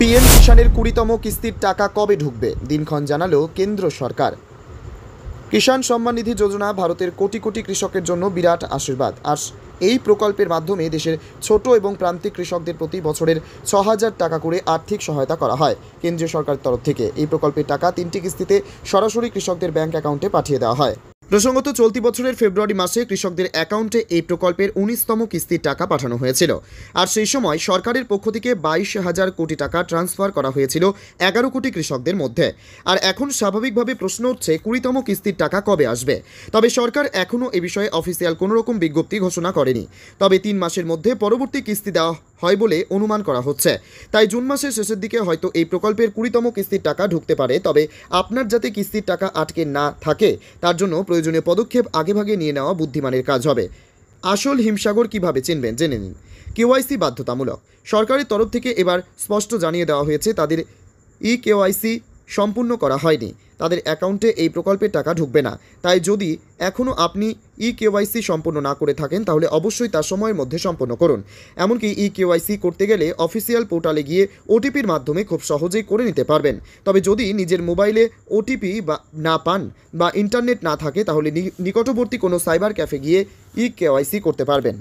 PM কিষাণের 20তম কিস্তির টাকা কবে ঢুকবে দিনক্ষণ জানালো কেন্দ্র সরকার। কিষাণ সম্মান নিধি যোজনা ভারতের কোটি কোটি কৃষকের জন্য বিরাট আশীর্বাদ। আর এই প্রকল্পের মাধ্যমে দেশের ছোট এবং প্রান্তিক কৃষকদের প্রতি বছরের 6,000 টাকা করে আর্থিক সহায়তা করা হয় কেন্দ্রীয় সরকারের তরফ থেকে। এই প্রকল্পের টাকা 3টি কিস্তিতে সরাসরি কৃষকদের ব্যাংক অ্যাকাউন্টে পাঠিয়ে দেওয়া হয়। প্রসঙ্গত, চলতি বছরের ফেব্রুয়ারি মাসে কৃষকদের অ্যাকাউন্টে এই প্রকল্পের 19তম কিস্তির টাকা পাঠানো হয়েছিল। আর সেই সময় সরকারের পক্ষ থেকে 22,000 কোটি টাকা ট্রান্সফার করা হয়েছিল 11 কোটি কৃষকদের মধ্যে। আর এখন স্বাভাবিকভাবে প্রশ্ন উঠছে 20তম কিস্তির টাকা কবে আসবে। তবে সরকার এখনও এ বিষয়ে অফিসিয়াল কোনো রকম বিজ্ঞপ্তি ঘোষণা করেনি। তবে 3 মাসের মধ্যে পরবর্তী কিস্তি দেওয়া হয় বলে অনুমান করা হচ্ছে। তাই জুন মাসের শেষের দিকে হয়তো এই প্রকল্পের 20তম কিস্তির টাকা ঢুকতে পারে। তবে আপনার যাতে কিস্তির টাকা আটকে না থাকে তার জন্য প্রয়োজনীয় পদক্ষেপ আগেভাগে নিয়ে নেওয়া বুদ্ধিমানের কাজ হবে। আসল হিমসাগর কিভাবে চিনবেন জেনে নিন। কেওয়াইসি বাধ্যতামূলক। সরকারের তরফ থেকে এবার স্পষ্ট জানিয়ে দেওয়া হয়েছে তাদের কেওয়াইসি সম্পূর্ণ করা হয়নি, তাদের অ্যাকাউন্টে এই প্রকল্পের টাকা ঢুকবে না। তাই যদি এখনও আপনি কেওয়াইসি সম্পূর্ণ না করে থাকেন তাহলে অবশ্যই তার সময়ের মধ্যে সম্পন্ন করুন। এমনকি কেওয়াইসি করতে গেলে অফিসিয়াল পোর্টালে গিয়ে ওটিপির মাধ্যমে খুব সহজেই করে নিতে পারবেন। তবে যদি নিজের মোবাইলে ওটিপি বা না পান বা ইন্টারনেট না থাকে তাহলে নিকটবর্তী কোনো সাইবার ক্যাফে গিয়ে কেওয়াইসি করতে পারবেন।